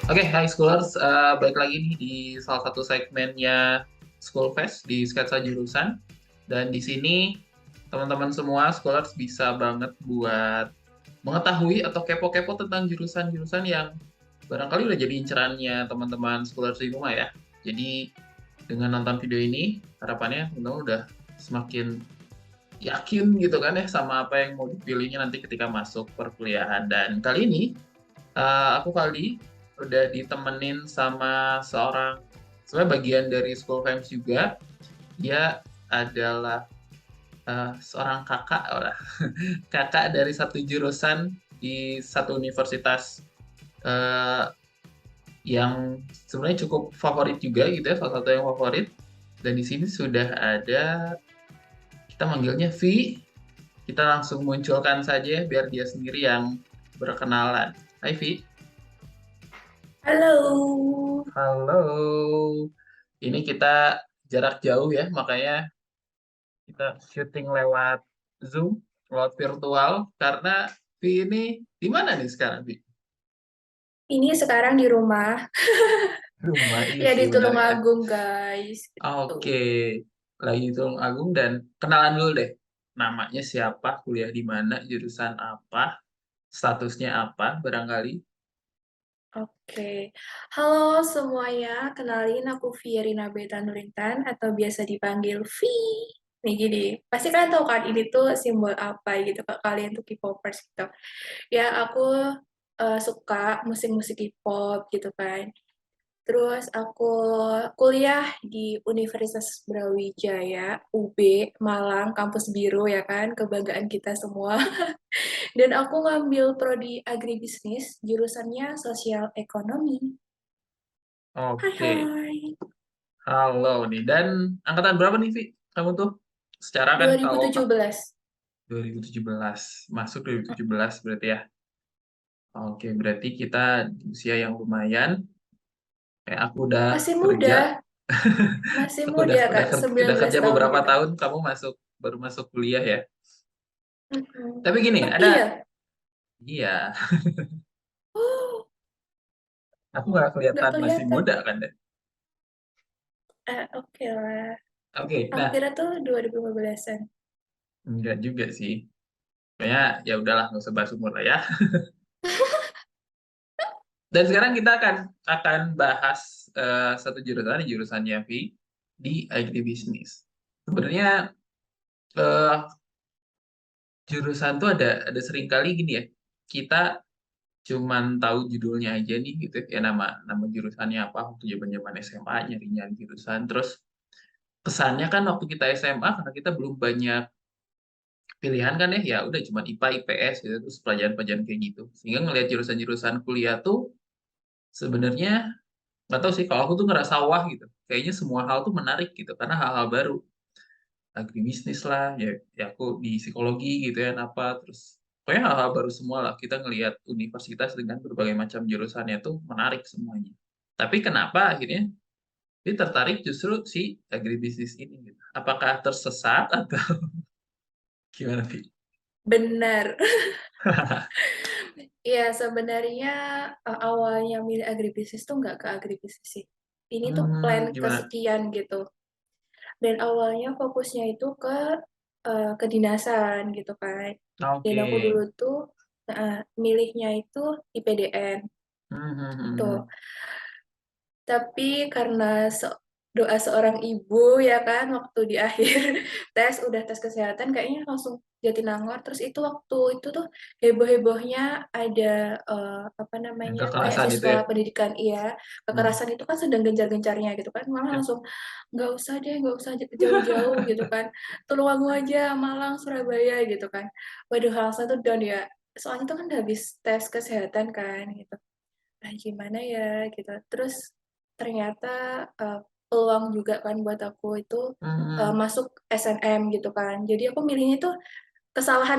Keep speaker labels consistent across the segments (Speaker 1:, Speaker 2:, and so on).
Speaker 1: Oke, Hai Schoolers, balik lagi nih di salah satu segmennya School Fest di sketsa jurusan. Dan di sini teman-teman semua Schoolers bisa banget buat mengetahui atau kepo-kepo tentang jurusan-jurusan yang barangkali udah jadi incerannya teman-teman Schoolers di rumah ya. Jadi dengan nonton video ini, harapannya teman-teman udah semakin yakin gitu kan ya sama apa yang mau dipilihnya nanti ketika masuk perkuliahan. Dan kali ini aku kali udah ditemenin sama seorang sebenarnya bagian dari School Times juga. Dia adalah seorang kakak lah, kakak dari satu jurusan di satu universitas eh, yang sebenarnya cukup favorit juga gitu ya, salah satu yang favorit. Dan di sini sudah ada, kita manggilnya V. Kita langsung munculkan saja biar dia sendiri yang berkenalan. Hai V.
Speaker 2: Halo.
Speaker 1: Halo. Ini kita jarak jauh ya, makanya kita syuting lewat Zoom, lewat virtual, karena Vi ini di mana nih sekarang, Vi?
Speaker 2: Ini sekarang di rumah,
Speaker 1: Rumah, iya
Speaker 2: ya
Speaker 1: sih
Speaker 2: di
Speaker 1: benar ya.
Speaker 2: Tulungagung guys. Gitu.
Speaker 1: Oke, lagi di Tulung Agung dan kenalan dulu deh. Namanya siapa, kuliah di mana, jurusan apa, statusnya apa, barangkali.
Speaker 2: Oke, halo semuanya, kenalin aku Fierina Beta Nurintan atau biasa dipanggil V. Nih gini, pasti kalian tahu kan ini tuh simbol apa gitu, Kak, kalian tuh K-popers gitu. Ya aku suka musik-musik K-pop gitu kan. Terus aku kuliah di Universitas Brawijaya, UB, Malang, kampus biru ya kan, kebanggaan kita semua. Dan aku ngambil prodi agribisnis, jurusannya sosial ekonomi. Hai
Speaker 1: Oke,
Speaker 2: hai,
Speaker 1: halo nih. Dan angkatan berapa nih, Vi? Kamu tuh? Secara kan kalau
Speaker 2: 2017.
Speaker 1: 2017, masuk 2017 berarti ya. Oke, berarti kita di usia yang lumayan. Kayak aku udah
Speaker 2: Masih
Speaker 1: kerja,
Speaker 2: muda, masih
Speaker 1: aku
Speaker 2: muda Kak,
Speaker 1: udah
Speaker 2: 19
Speaker 1: kerja
Speaker 2: tahun
Speaker 1: beberapa
Speaker 2: gitu.
Speaker 1: tahun, kamu baru masuk kuliah ya.
Speaker 2: Mm-mm.
Speaker 1: Tapi gini,
Speaker 2: Oh
Speaker 1: ada,
Speaker 2: iya,
Speaker 1: iya,
Speaker 2: oh
Speaker 1: aku nggak
Speaker 2: nggak
Speaker 1: kelihatan masih
Speaker 2: kelihatan.
Speaker 1: muda kan deh.
Speaker 2: Oke lah,
Speaker 1: Oke,
Speaker 2: aku
Speaker 1: nah,
Speaker 2: kira tuh 2015-an.
Speaker 1: enggak juga sih. Kayaknya ya udahlah, nggak usah bahas umur lah ya. Dan sekarang kita akan bahas satu jurusan, jurusannya Vi, di agribisnis. Sebenarnya eh, jurusan tuh ada sering kali gini ya. Kita cuman tahu judulnya aja nih gitu ya, nama nama jurusannya apa waktu zaman-zaman SMA nyari-nyari jurusan. Terus kesannya kan waktu kita SMA karena kita belum banyak pilihan kan ya udah cuman IPA IPS gitu terus pelajaran-pelajaran kayak gitu. Sehingga ngelihat jurusan-jurusan kuliah tuh sebenarnya nggak tahu sih, kalau aku tuh ngerasa wah gitu. Kayaknya semua hal tuh menarik gitu karena hal-hal baru. Agribisnis lah, ya aku di psikologi gitu ya, apa terus pokoknya hal-hal baru semua lah. Kita ngelihat universitas dengan berbagai macam jurusannya tuh menarik semuanya. Tapi kenapa akhirnya dia tertarik justru si agribisnis ini gitu? Apakah tersesat atau gimana sih?
Speaker 2: Benar. Iya, sebenarnya awalnya milih agribisnis tuh nggak ke agribisnis sih. Ini tuh plan
Speaker 1: Gimana?
Speaker 2: kesekian gitu. Dan awalnya fokusnya itu ke kedinasan gitu kan. Dan
Speaker 1: Oke.
Speaker 2: aku dulu tuh milihnya itu IPDN tuh. Tapi karena doa seorang ibu ya kan waktu di akhir tes kesehatan kayaknya langsung Jatinangor. Terus itu waktu itu tuh heboh-hebohnya ada apa
Speaker 1: Yang
Speaker 2: namanya
Speaker 1: kekerasan itu
Speaker 2: beasiswa
Speaker 1: ya.
Speaker 2: pendidikan, iya,
Speaker 1: Hmm.
Speaker 2: kekerasan itu kan sedang gencar-gencarnya gitu kan, malah
Speaker 1: Ya.
Speaker 2: langsung nggak usah deh, nggak usah jauh-jauh gitu kan, Tulungagung aja, Malang, Surabaya gitu kan. Waduh, langsung tuh down ya, soalnya tuh kan udah habis tes kesehatan kan gitu, nah gimana ya gitu. Terus ternyata uh, peluang juga kan buat aku itu
Speaker 1: Hmm.
Speaker 2: masuk SNM gitu kan. Jadi aku milihnya itu kesalahan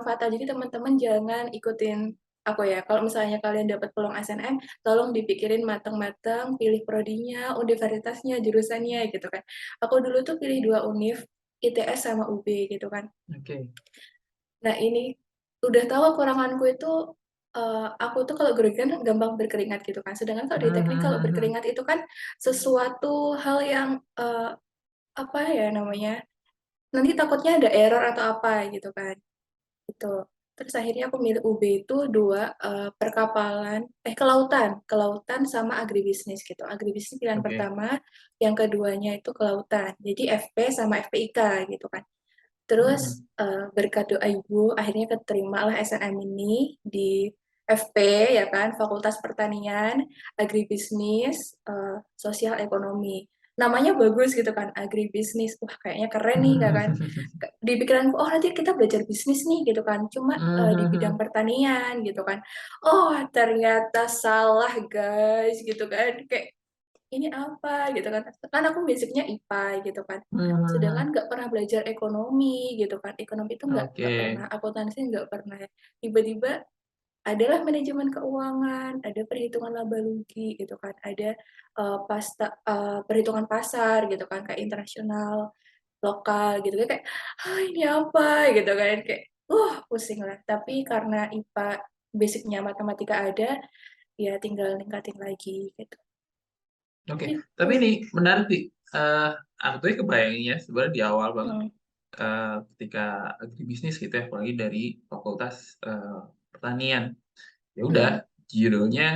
Speaker 2: fatal. Jadi teman-teman jangan ikutin aku ya. Kalau misalnya kalian dapat peluang SNM, tolong dipikirin matang-matang, pilih prodinya, universitasnya, jurusannya gitu kan. Aku dulu tuh pilih dua univ, ITS sama UB gitu kan.
Speaker 1: Oke.
Speaker 2: Nah ini udah tahu kekuranganku itu aku tuh kalau grogi kan gampang berkeringat gitu kan, sedangkan kalau di teknik kalau berkeringat itu kan sesuatu hal yang, apa ya namanya, nanti takutnya ada error atau apa gitu kan, gitu. Terus akhirnya aku milih UB itu 2, perkapalan kelautan sama agribisnis gitu. Agribisnis pilihan
Speaker 1: Oke.
Speaker 2: pertama, yang keduanya itu kelautan. Jadi FP sama FPIK gitu kan. Terus,
Speaker 1: Mhm.
Speaker 2: berkat doa ibu akhirnya keterimalah SNM ini di FP ya kan, Fakultas Pertanian, Agribisnis, Sosial Ekonomi. Namanya bagus gitu kan, agribisnis, wah kayaknya keren nih ya kan. Di pikiranku, "Oh nanti kita belajar bisnis nih," gitu kan, cuma, di bidang pertanian gitu kan. Oh ternyata salah guys, gitu kan, kayak ini apa gitu kan, kan aku basic-nya IPA gitu kan, sedangkan nggak pernah belajar ekonomi gitu kan, ekonomi itu nggak
Speaker 1: Oke.
Speaker 2: pernah, akuntansi nggak pernah, tiba-tiba adalah manajemen keuangan, ada perhitungan laba rugi gitu kan, ada, perhitungan pasar gitu kan, kayak internasional, lokal gitu kan, kayak, "Hah, ini apa?" Gitu kan, kayak, pusing lah. Tapi karena IPA basic-nya matematika ada, ya tinggal ningkatin lagi gitu,
Speaker 1: Oke. Tapi
Speaker 2: gitu.
Speaker 1: ini menarik sih, aku tuh kebayang ya sebenarnya di awal banget,
Speaker 2: Mhm,
Speaker 1: ketika agribisnis gitu ya, apalagi dari fakultas, pertanian. Ya udah,
Speaker 2: mhm,
Speaker 1: judulnya,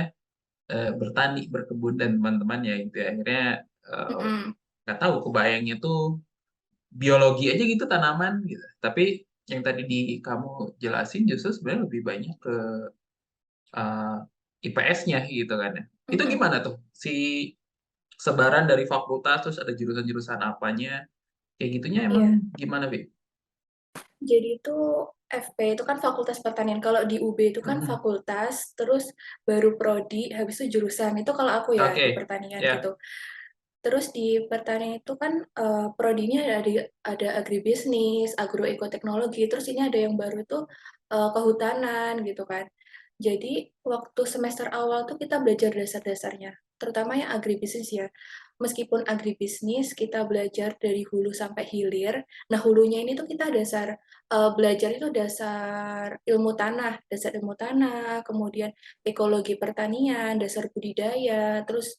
Speaker 1: bertani, berkebun dan teman-teman ya gitu ya. Akhirnya,
Speaker 2: mhm.
Speaker 1: nggak tahu kebayangnya tuh biologi aja gitu, tanaman gitu. Tapi yang tadi kamu jelasin justru sebenarnya lebih banyak ke, eee, IPS-nya gitu kan ya. Itu
Speaker 2: Mhm,
Speaker 1: gimana tuh si sebaran dari fakultas, terus ada jurusan-jurusan apanya, kayak gitunya emang
Speaker 2: iya.
Speaker 1: gimana, Bi?
Speaker 2: Jadi itu FP itu kan Fakultas Pertanian, kalau di UB itu kan
Speaker 1: Mhm.
Speaker 2: fakultas, terus baru prodi, habis itu jurusan. Itu kalau aku ya di
Speaker 1: Oke,
Speaker 2: pertanian
Speaker 1: ya,
Speaker 2: gitu. Terus di pertanian itu kan, prodinya ada agribisnis, agroekoteknologi, terus ini ada yang baru itu, kehutanan gitu kan. Jadi waktu semester awal tuh kita belajar dasar-dasarnya, terutama yang agribisnis ya. Meskipun agribisnis kita belajar dari hulu sampai hilir, nah hulunya ini tuh kita belajar itu dasar ilmu tanah, kemudian ekologi pertanian, dasar budidaya, terus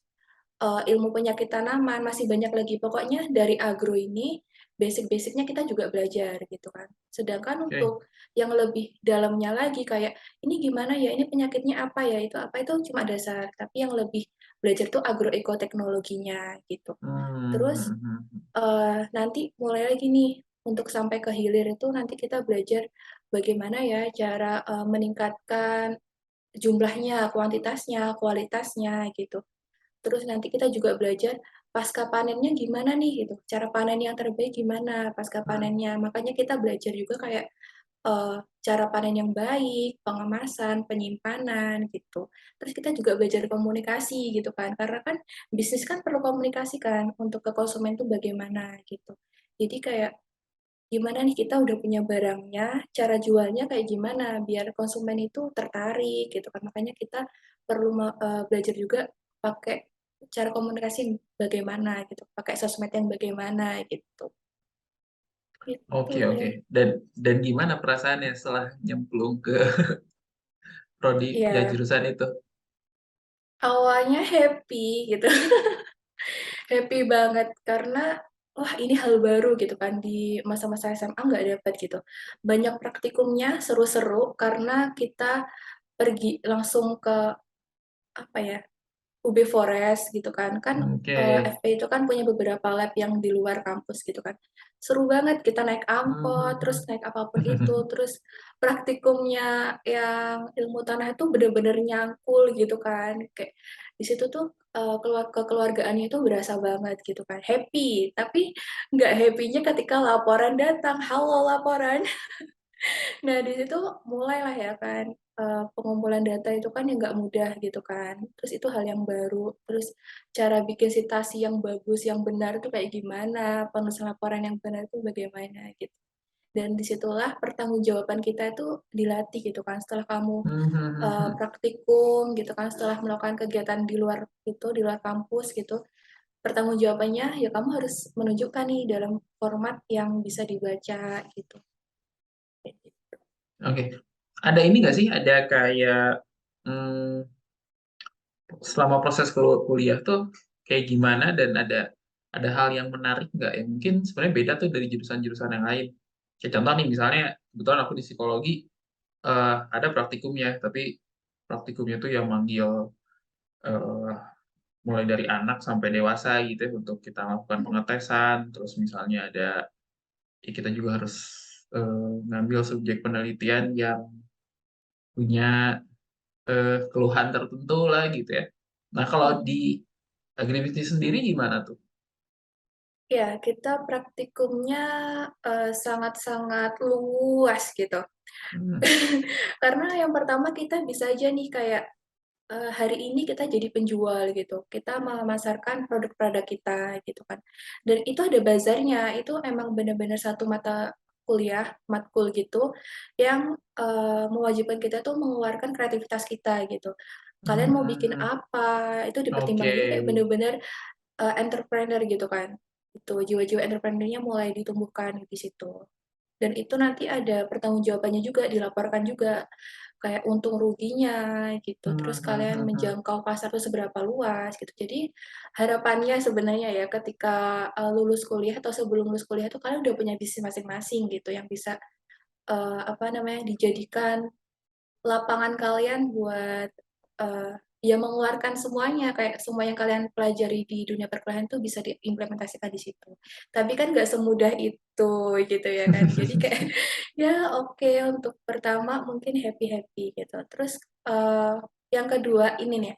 Speaker 2: ilmu penyakit tanaman, masih banyak lagi. Pokoknya dari agro ini, basic-basic-nya kita juga belajar gitu kan. Sedangkan
Speaker 1: oke.
Speaker 2: untuk yang lebih dalamnya lagi kayak, "Ini gimana ya? Ini penyakitnya apa ya? Itu apa?" Itu cuma dasar, tapi yang lebih belajar tuh agroekoteknologinya gitu. Terus,
Speaker 1: Mhm mhm.
Speaker 2: nanti mulai lagi nih, untuk sampai ke hilir itu nanti kita belajar bagaimana ya cara, meningkatkan jumlahnya, kuantitasnya, kualitasnya gitu. Terus nanti kita juga belajar pasca panennya gimana nih gitu, cara panen yang terbaik gimana pasca
Speaker 1: Mhm.
Speaker 2: panennya. Makanya kita belajar juga kayak, cara panen yang baik, pengemasan, penyimpanan gitu. Terus kita juga belajar komunikasi gitu kan, karena kan bisnis kan perlu komunikasi kan untuk ke konsumen tuh bagaimana gitu. Jadi kayak gimana nih kita udah punya barangnya, cara jualnya kayak gimana biar konsumen itu tertarik gitu kan. Makanya kita perlu belajar juga pakai cara komunikasi yang bagaimana gitu, pakai sosmed yang bagaimana gitu. Gitu
Speaker 1: Oke oke.
Speaker 2: deh.
Speaker 1: Dan gimana perasaannya setelah nyemplung ke prodi ya
Speaker 2: Iya,
Speaker 1: jurusan itu?
Speaker 2: awalnya happy gitu, happy banget karena, wah ini hal baru gitu kan di masa-masa SMA nggak dapet gitu. Banyak praktikumnya seru-seru karena kita pergi langsung ke apa ya, UB Forest gitu kan. Kan,
Speaker 1: Oke.
Speaker 2: FP itu kan punya beberapa lab yang di luar kampus gitu kan. Seru banget kita naik angkot, terus naik apapun itu, terus praktikumnya yang ilmu tanah itu bener-bener nyangkul gitu kan. Kayak di situ tuh, kekeluargaannya itu berasa banget gitu kan, happy. Tapi nggak happy-nya ketika laporan datang, "Halo laporan." Nah, di situ mulailah ya kan, pengumpulan data itu kan yang nggak mudah gitu kan, terus itu hal yang baru, terus cara bikin sitasi yang bagus, yang benar itu kayak gimana, penulisan laporan yang benar itu bagaimana gitu. Dan disitulah pertanggungjawaban kita itu dilatih gitu kan, setelah kamu, praktikum gitu kan, setelah melakukan kegiatan di luar itu, di luar kampus gitu, pertanggungjawabannya ya kamu harus menunjukkan nih dalam format yang bisa dibaca gitu.
Speaker 1: Oke. Ada ini nggak sih, ada kayak hmm, selama proses kuliah tuh kayak gimana dan ada hal yang menarik nggak ya? Mungkin sebenarnya beda tuh dari jurusan-jurusan yang lain. Kayak contoh nih misalnya kebetulan aku di psikologi ada praktikumnya, tapi praktikumnya tuh yang manggil eh, mulai dari anak sampai dewasa gitu ya untuk kita lakukan pengetesan. Terus misalnya ada ya kita juga harus ngambil subjek penelitian yang punya keluhan tertentu lah gitu ya. Nah, kalau di
Speaker 2: Hmm.
Speaker 1: agribisnis sendiri gimana tuh?
Speaker 2: Ya, kita praktikumnya sangat-sangat luas gitu.
Speaker 1: Hmm.
Speaker 2: Karena yang pertama kita bisa aja nih kayak hari ini kita jadi penjual gitu, kita memasarkan produk-produk kita gitu kan. Dan itu ada bazarnya, itu emang benar-benar satu mata kuliah, matkul gitu, yang mewajibkan kita tuh mengeluarkan kreativitas kita gitu. Kalian mau bikin
Speaker 1: Hmm.
Speaker 2: apa, itu
Speaker 1: Oke.
Speaker 2: dipertimbangkan. Jadi kayak bener-bener entrepreneur gitu kan. Itu jiwa-jiwa entrepreneur-nya mulai ditumbuhkan di situ. Dan itu nanti ada pertanggungjawabannya juga, dilaporkan juga, kayak untung ruginya gitu,
Speaker 1: Hmm,
Speaker 2: terus
Speaker 1: hmm,
Speaker 2: kalian
Speaker 1: hmm, hmm.
Speaker 2: menjangkau pasar tuh seberapa luas gitu. Jadi harapannya sebenarnya ya ketika, lulus kuliah atau sebelum lulus kuliah tuh kalian udah punya bisnis masing-masing gitu yang bisa, apa namanya, dijadikan lapangan kalian buat, ya mengeluarkan semuanya, kayak semua yang kalian pelajari di dunia perkuliahan tuh bisa diimplementasikan di situ. Tapi kan nggak semudah itu gitu ya kan. Jadi kayak, ya oke untuk pertama mungkin happy-happy gitu. Terus, yang kedua ini nih,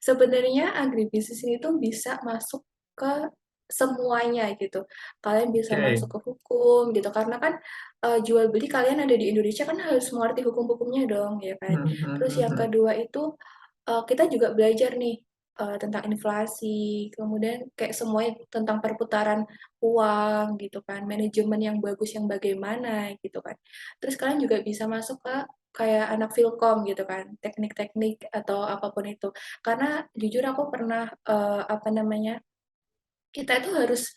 Speaker 2: sebenarnya agribisnis ini tuh bisa masuk ke semuanya gitu. Kalian bisa
Speaker 1: Oke.
Speaker 2: masuk ke hukum gitu, karena kan jual beli kalian ada di Indonesia kan harus mengerti hukum-hukumnya dong, ya kan.
Speaker 1: Hmm, hmm,
Speaker 2: Terus
Speaker 1: hmm,
Speaker 2: yang
Speaker 1: hmm.
Speaker 2: kedua itu, kita juga belajar nih, tentang inflasi, kemudian kayak semuanya tentang perputaran uang gitu kan, manajemen yang bagus yang bagaimana gitu kan. Terus kalian juga bisa masuk ke kayak anak Filkom gitu kan, teknik-teknik atau apapun itu. Karena jujur aku pernah, apa namanya, kita itu harus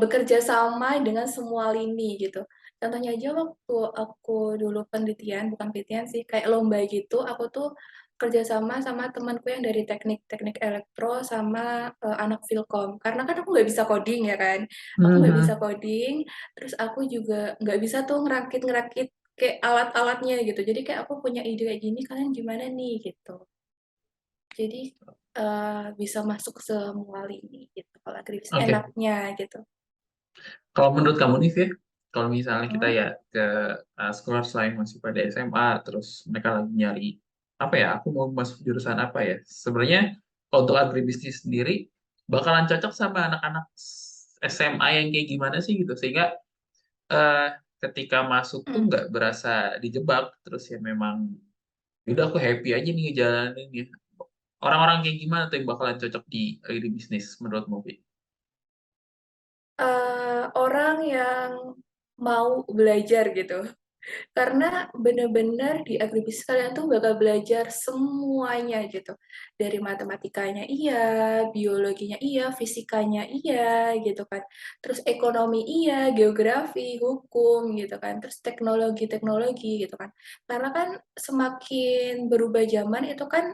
Speaker 2: bekerja sama dengan semua lini gitu. Contohnya aja waktu aku dulu penelitian, bukan penelitian sih, kayak lomba gitu, aku tuh kerja sama sama temanku yang dari teknik elektro sama, anak Filkom. Karena kan aku nggak bisa coding ya kan, aku
Speaker 1: Hmm,
Speaker 2: nggak bisa
Speaker 1: hmm.
Speaker 2: coding, terus aku juga nggak bisa tuh ngerakit-ngerakit kayak alat-alatnya gitu. Jadi kayak aku punya ide kayak gini, kalian gimana nih? Gitu. Jadi, bisa masuk semua lini gitu kalau agribis,
Speaker 1: Oke.
Speaker 2: enaknya gitu.
Speaker 1: Kalau menurut kamu nih, Fir, kalau misalnya kita
Speaker 2: Mhm.
Speaker 1: ya ke sekolah selain masih pada SMA, terus mereka lagi nyari apa ya, aku mau masuk jurusan apa ya? Sebenarnya kalau untuk agribisnis sendiri bakalan cocok sama anak-anak SMA yang kayak gimana sih gitu, sehingga eh, ketika masuk tuh
Speaker 2: Mhm.
Speaker 1: nggak berasa dijebak, terus ya memang udah aku happy aja nih ngejalanin ya. Orang-orang kayak gimana tuh yang bakalan cocok di agribisnis menurutmu, Fir?
Speaker 2: Orang yang mau belajar gitu. Karena bener-bener di agribisnis kalian tuh bakal belajar semuanya gitu. Dari matematikanya iya, biologinya iya, fisikanya iya gitu kan. Terus ekonomi iya, geografi, hukum gitu kan. Terus teknologi-teknologi gitu kan. Karena kan semakin berubah zaman itu kan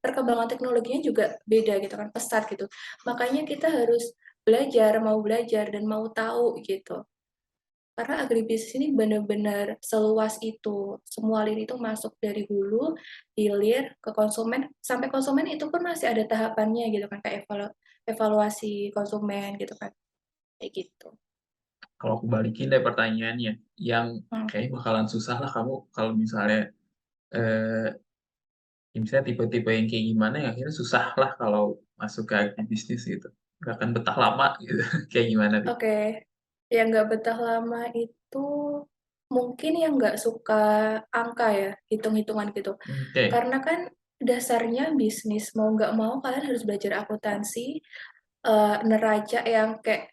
Speaker 2: perkembangan teknologinya juga beda gitu kan, pesat gitu. Makanya kita harus belajar, dan mau tahu gitu. Karena agribisnis ini benar-benar seluas itu, semua lini itu masuk dari hulu, hilir, ke konsumen, sampai konsumen itu pun masih ada tahapannya gitu kan, kayak evaluasi konsumen gitu kan, kayak gitu.
Speaker 1: Kalau aku balikin deh pertanyaannya, yang
Speaker 2: Mmm,
Speaker 1: kayaknya bakalan susah lah kamu kalau misalnya eh ya misalnya tipe-tipe yang kayak gimana ya akhirnya susah lah kalau masuk ke agribisnis gitu. Gak akan betah lama gitu. Kayak gimana, Pi?
Speaker 2: oke. Yang nggak betah lama itu mungkin yang nggak suka angka ya, hitung-hitungan gitu.
Speaker 1: Oke.
Speaker 2: Karena kan dasarnya bisnis, mau nggak mau kalian harus belajar akuntansi, neraca yang kayak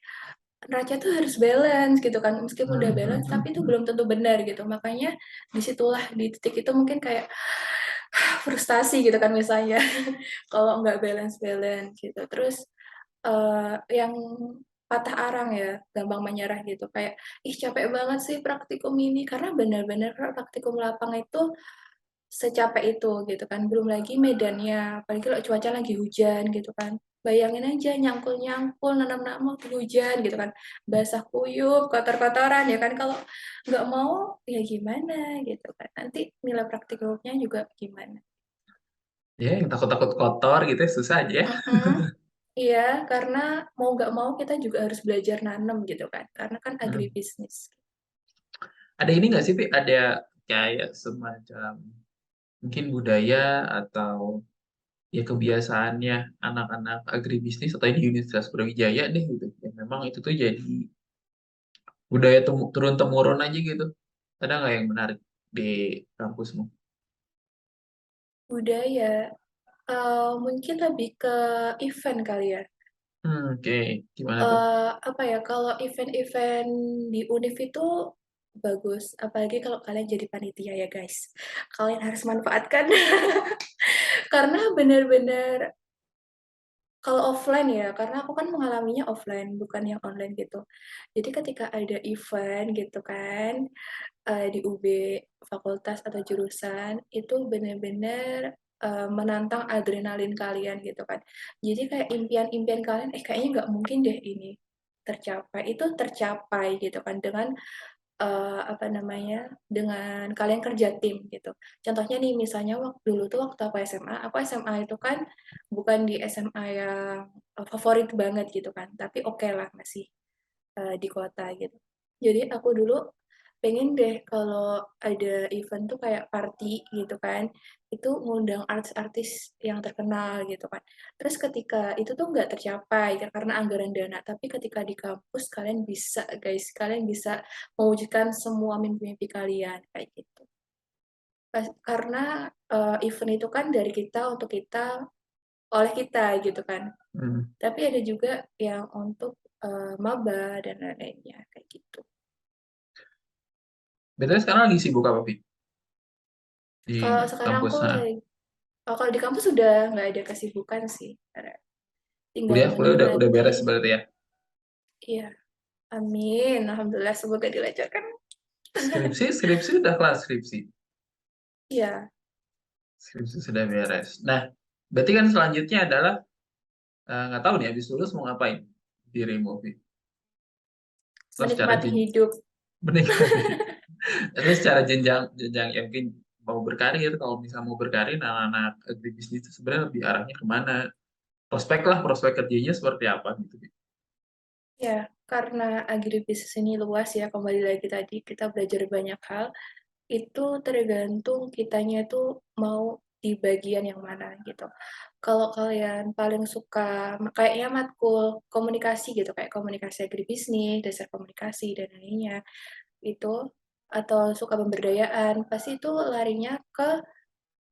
Speaker 2: neraca tuh harus balance gitu kan, meskipun udah
Speaker 1: Hmm, hmm,
Speaker 2: balance
Speaker 1: hmm,
Speaker 2: tapi itu
Speaker 1: hmm.
Speaker 2: belum tentu benar gitu. Makanya di situlah, di titik itu mungkin kayak frustasi gitu kan misalnya kalau nggak balance-balance gitu. Terus, yang patah arang ya, gampang menyerah gitu, kayak, "Ih capek banget sih praktikum ini." Karena benar-benar praktikum lapang itu secapek itu gitu kan. Belum lagi medannya, apalagi kalau cuaca lagi hujan gitu kan. Bayangin aja nyangkul-nyangkul, nanam-nanam hujan gitu kan. Basah kuyup, kotor-kotoran ya kan. Kalau nggak mau ya gimana gitu kan. Nanti nilai praktikumnya juga gimana.
Speaker 1: Ya, yang takut-takut kotor gitu ya, susah aja ya.
Speaker 2: Mm-mm. Iya, karena mau nggak mau kita juga harus belajar nanam gitu kan. Karena kan
Speaker 1: Hmm.
Speaker 2: agribisnis.
Speaker 1: Ada ini nggak sih, Pi? Ada kayak semacam mungkin budaya atau ya kebiasaannya anak-anak agribisnis atau di Universitas Brawijaya deh gitu. Ya, memang itu tuh jadi budaya turun temurun aja gitu. Ada nggak yang menarik di kampusmu?
Speaker 2: Budaya, mungkin lebih ke event kali ya.
Speaker 1: Oke. Gimana tuh?
Speaker 2: Apa ya, kalau event-event di univ itu bagus, apalagi kalau kalian jadi panitia ya guys. Kalian harus manfaatkan. Karena bener-bener kalau offline ya, karena aku kan mengalaminya offline, bukan yang online gitu. Jadi ketika ada event gitu kan, di UB, fakultas atau jurusan, itu bener-bener, menantang adrenalin kalian gitu kan. Jadi kayak impian-impian kalian, kayaknya nggak mungkin deh ini tercapai, itu tercapai gitu kan dengan apa namanya, dengan kalian kerja tim gitu. Contohnya nih misalnya dulu tuh waktu aku SMA itu kan bukan di SMA yang, favorit banget gitu kan, tapi oke lah masih, di kota gitu. Jadi aku dulu pengen deh kalau ada event tuh kayak party gitu kan, itu ngundang artis-artis yang terkenal gitu kan. Terus ketika itu tuh nggak tercapai karena anggaran dana, tapi ketika di kampus kalian bisa guys, kalian bisa mewujudkan semua mimpi-mimpi kalian kayak gitu. Karena event itu kan dari kita untuk kita, oleh kita gitu kan.
Speaker 1: Hmm.
Speaker 2: Tapi ada juga yang untuk maba dan lain-lainnya kayak gitu.
Speaker 1: Betulnya sekarang lagi sibuk apa, Pi?
Speaker 2: Kalau
Speaker 1: Di
Speaker 2: sekarang
Speaker 1: kampus
Speaker 2: aku
Speaker 1: sana?
Speaker 2: lagi, oh, kalau di kampus sudah nggak ada kesibukan sih, tinggal
Speaker 1: Kuliah
Speaker 2: menunggu
Speaker 1: udah
Speaker 2: nanti.
Speaker 1: beres berarti ya?
Speaker 2: Iya, amin. Alhamdulillah semoga dilancarkan.
Speaker 1: Skripsi udah kelas skripsi.
Speaker 2: Iya,
Speaker 1: Skripsi sudah beres. Nah, berarti kan selanjutnya adalah nggak tahu nih habis lulus mau ngapain dirimu, Pi? Terus secara
Speaker 2: menikmati hidup.
Speaker 1: menikmati. Terus secara jenjang jenjang ya mungkin mau berkarir, kalau misalnya mau berkarir anak-anak agribisnis itu sebenarnya lebih arahnya kemana? Prospek kerjanya seperti apa gitu. Pi.
Speaker 2: Ya, karena agribisnis ini luas ya, kembali lagi tadi kita belajar banyak hal, itu tergantung kitanya itu mau di bagian yang mana gitu. Kalau kalian paling suka kayaknya matkul komunikasi gitu, kayak komunikasi agribisnis, dasar komunikasi dan lainnya itu, atau suka pemberdayaan, pasti itu larinya ke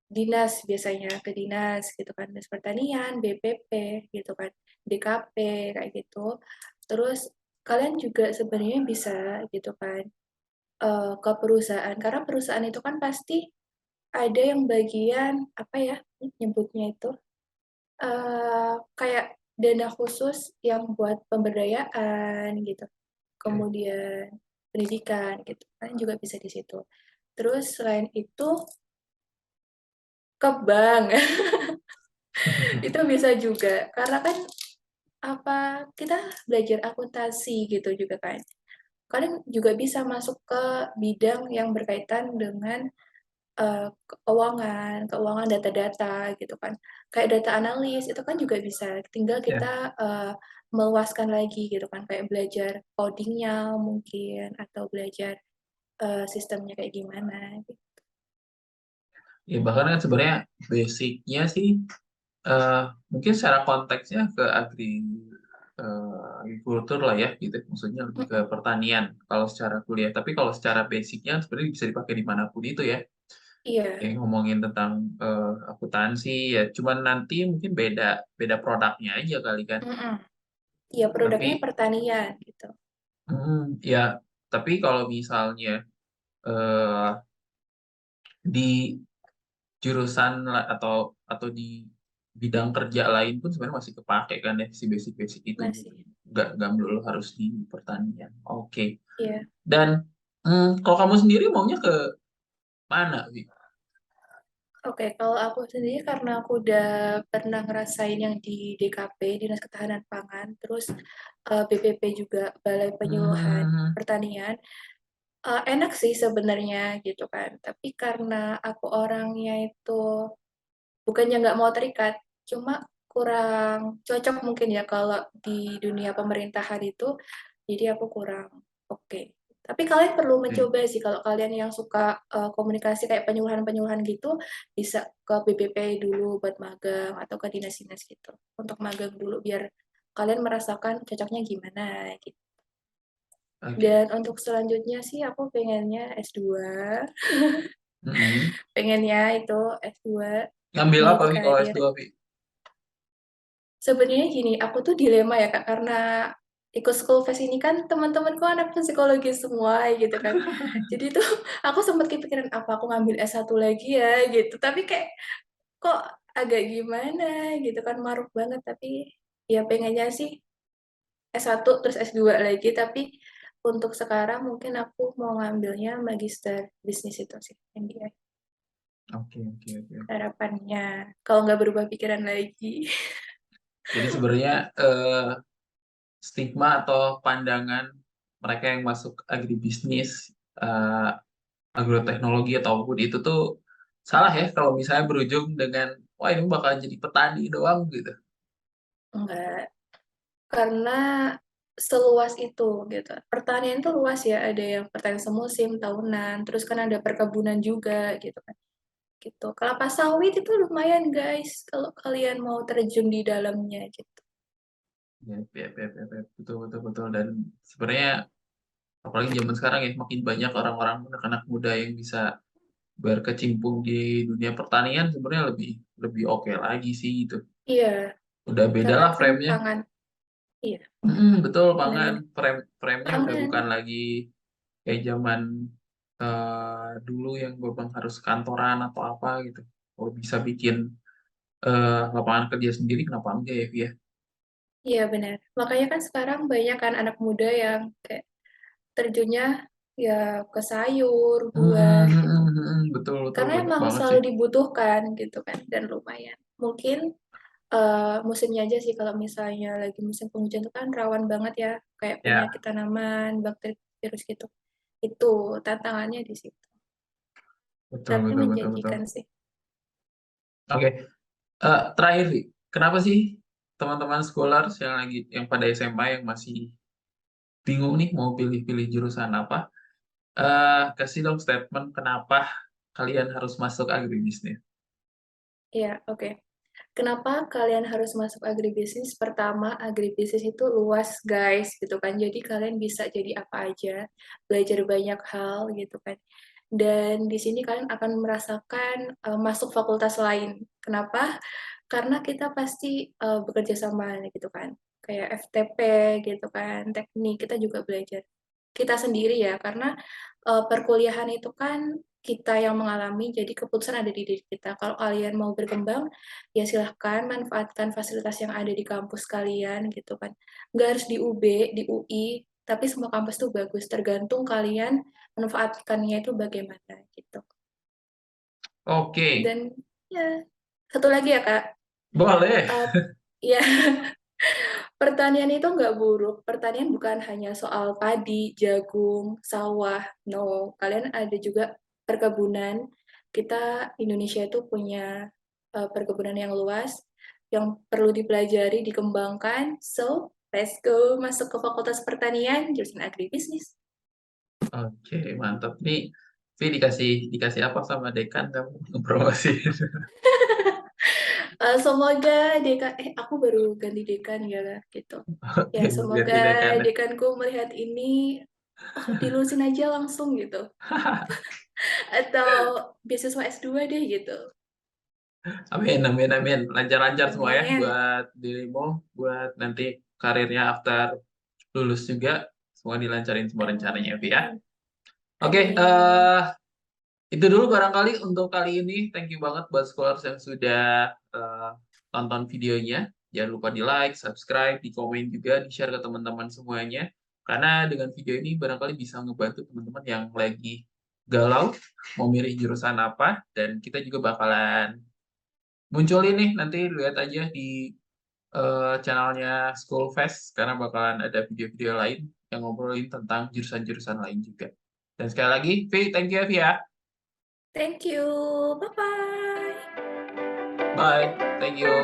Speaker 2: dinas biasanya, ke dinas gitu kan, Dinas Pertanian, BPP gitu kan, DKP kayak gitu. Terus kalian juga sebenarnya bisa gitu kan, ke perusahaan, karena perusahaan itu kan pasti ada yang bagian, apa ya, nyebutnya itu, kayak dana khusus yang buat pemberdayaan gitu,
Speaker 1: Oke.
Speaker 2: kemudian pendidikan gitu kan juga bisa di situ. Terus selain itu ke bank, itu bisa juga, karena kan apa, kita belajar akuntansi gitu juga kan. Kalian juga bisa masuk ke bidang yang berkaitan dengan keuangan data-data gitu kan. Kayak data analis itu kan juga bisa, tinggal
Speaker 1: Ya,
Speaker 2: kita meluaskan lagi gitu kan, kayak belajar coding-nya mungkin atau belajar sistemnya kayak gimana gitu.
Speaker 1: ya bahkan kan sebenarnya basicnya sih eh, mungkin secara konteksnya ke agrikultur lah ya gitu. Maksudnya lebih ke
Speaker 2: Mhm,
Speaker 1: pertanian kalau secara kuliah. Tapi kalau secara basicnya sebenarnya bisa dipakai dimanapun itu ya.
Speaker 2: iya,
Speaker 1: Yang ngomongin tentang akuntansi ya, cuman nanti mungkin beda beda produknya aja kali kan.
Speaker 2: mhm. Iya produknya
Speaker 1: Tapi
Speaker 2: pertanian gitu.
Speaker 1: ya, tapi kalau misalnya eh, di jurusan atau di bidang kerja lain pun sebenarnya masih kepake kan ya si basic-basic itu gitu.
Speaker 2: Masih,
Speaker 1: Nggak melulu harus di pertanian. Oke.
Speaker 2: iya.
Speaker 1: Dan kalau kamu sendiri maunya ke mana, Wi?
Speaker 2: Oke, kalau aku sendiri karena aku udah pernah ngerasain yang di DKP, Dinas Ketahanan Pangan, terus BPP juga, Balai Penyuluhan
Speaker 1: Hmm,
Speaker 2: Pertanian, enak sih sebenarnya gitu kan. Tapi karena aku orangnya itu bukannya nggak mau terikat, cuma kurang cocok mungkin ya kalau di dunia pemerintahan itu, jadi aku kurang oke. Tapi kalian perlu
Speaker 1: oke.
Speaker 2: mencoba sih kalau kalian yang suka komunikasi kayak penyuluhan-penyuluhan gitu, bisa ke BPP dulu buat magang atau ke dinas-dinas gitu untuk magang dulu biar kalian merasakan cocoknya gimana gitu.
Speaker 1: Oke.
Speaker 2: Dan untuk selanjutnya sih aku pengennya S2,
Speaker 1: Mm-mm.
Speaker 2: pengennya itu S2
Speaker 1: Ngambil
Speaker 2: mau
Speaker 1: apa, Wi, kalau
Speaker 2: berkarir.
Speaker 1: S2, Wi?
Speaker 2: Sebenarnya gini, aku tuh dilema ya Kak, karena ikut School Fest ini kan teman-temanku anak psikologi semua gitu kan. Jadi tuh aku sempat kepikiran apa aku ngambil S1 lagi ya gitu. Tapi kayak kok agak gimana gitu kan maruk banget tapi ya pengennya sih S1 terus S2 lagi tapi untuk sekarang mungkin aku mau ngambilnya Magister Bisnis itu sih MBA
Speaker 1: Oke, oke, oke, oke.
Speaker 2: harapannya kalau nggak berubah pikiran lagi.
Speaker 1: Jadi sebenarnya stigma atau pandangan mereka yang masuk agribisnis, eh, agroteknologi ataupun itu tuh salah ya kalau misalnya berujung dengan wah ini bakal jadi petani doang gitu.
Speaker 2: Enggak. Karena seluas itu gitu. Pertanian itu luas ya, ada yang pertanian semusim, tahunan, terus kan ada perkebunan juga gitu kan. Gitu. Kelapa sawit itu lumayan guys kalau kalian mau terjun di dalamnya gitu.
Speaker 1: Ya, ya, ya, ya, ya. Betul, betul, betul. Dan sebenarnya apalagi zaman sekarang ya makin banyak orang-orang anak-anak muda yang bisa berkecimpung di dunia pertanian sebenarnya lebih lebih oke lagi sih itu.
Speaker 2: Iya,
Speaker 1: Udah beda
Speaker 2: karena
Speaker 1: lah
Speaker 2: kan
Speaker 1: frame-nya.
Speaker 2: pangan, iya,
Speaker 1: Betul, pangan
Speaker 2: benar-benar.
Speaker 1: frame-nya udah
Speaker 2: Pangan,
Speaker 1: bukan lagi kayak zaman dulu yang memang harus kantoran atau apa gitu. Kalau bisa bikin lapangan kerja sendiri kenapa enggak ya, Via?
Speaker 2: iya benar. Makanya kan sekarang banyak kan anak muda yang kayak terjunnya ya ke sayur, buah gitu.
Speaker 1: Betul, betul,
Speaker 2: Karena
Speaker 1: banyak
Speaker 2: emang
Speaker 1: banget
Speaker 2: selalu
Speaker 1: sih.
Speaker 2: dibutuhkan gitu kan dan lumayan. Mungkin musimnya aja sih kalau misalnya lagi musim penghujan itu kan rawan banget ya kayak
Speaker 1: Ya,
Speaker 2: penyakit tanaman, bakteri, virus gitu. Itu tantangannya di situ.
Speaker 1: betul,
Speaker 2: Tapi
Speaker 1: betul, betul, betul.
Speaker 2: menjanjikan sih.
Speaker 1: Oke, terakhir, Vi. Kenapa sih teman-teman scholars yang lagi yang pada SMA yang masih bingung nih mau pilih-pilih jurusan apa? Kasih dong statement kenapa kalian harus masuk agribisnis.
Speaker 2: Iya, oke. Kenapa kalian harus masuk agribisnis? Pertama, agribisnis itu luas, guys, gitu kan. Jadi kalian bisa jadi apa aja, belajar banyak hal, gitu kan. Dan di sini kalian akan merasakan masuk fakultas lain. Kenapa? Karena kita pasti bekerja sama, gitu kan. Kayak FTP, gitu kan, teknik, kita juga belajar. Kita sendiri ya, karena perkuliahan itu kan kita yang mengalami, jadi keputusan ada di diri kita. Kalau kalian mau berkembang, ya silahkan manfaatkan fasilitas yang ada di kampus kalian gitu kan. Nggak harus di UB, di UI, tapi semua kampus tuh bagus, tergantung kalian manfaatkannya itu bagaimana gitu.
Speaker 1: Oke,
Speaker 2: Dan ya, satu lagi ya Kak,
Speaker 1: boleh.
Speaker 2: Eh, ya pertanian itu nggak buruk. Pertanian bukan hanya soal padi, jagung, sawah. No, kalian ada juga perkebunan. Kita Indonesia itu punya perkebunan yang luas yang perlu dipelajari, dikembangkan. So, let's go masuk ke Fakultas Pertanian jurusan agribisnis.
Speaker 1: Oke, mantap. Nih, Vi dikasih dikasih apa sama dekan kamu promosi?
Speaker 2: Semoga dekan, aku baru ganti dekan ya gitu. Ya,
Speaker 1: Oke,
Speaker 2: semoga
Speaker 1: ganti dekan.
Speaker 2: dekanku melihat ini, oh dilulusin aja langsung gitu. Atau beasiswa S2 deh gitu.
Speaker 1: Amin, amin, amin. Lancar-lancar semua ya
Speaker 2: Amin.
Speaker 1: buat dirimu, buat nanti karirnya after lulus juga. Semua dilancarin semua rencananya, Vi ya.
Speaker 2: Amin.
Speaker 1: Oke,
Speaker 2: Amin.
Speaker 1: itu dulu barangkali untuk kali ini. Thank you banget buat scholars yang sudah tonton videonya. Jangan lupa di like, subscribe, di komen juga, di share ke teman-teman semuanya. Karena dengan video ini barangkali bisa ngebantu teman-teman yang lagi galau mau milih jurusan apa, dan kita juga bakalan munculin nih, nanti lihat aja di channelnya School Fest karena bakalan ada video-video lain yang ngobrolin tentang jurusan-jurusan lain juga. Dan sekali lagi, Vi, thank you ya, Vi ya.
Speaker 2: Thank you. Bye-bye.
Speaker 1: Bye, thank you.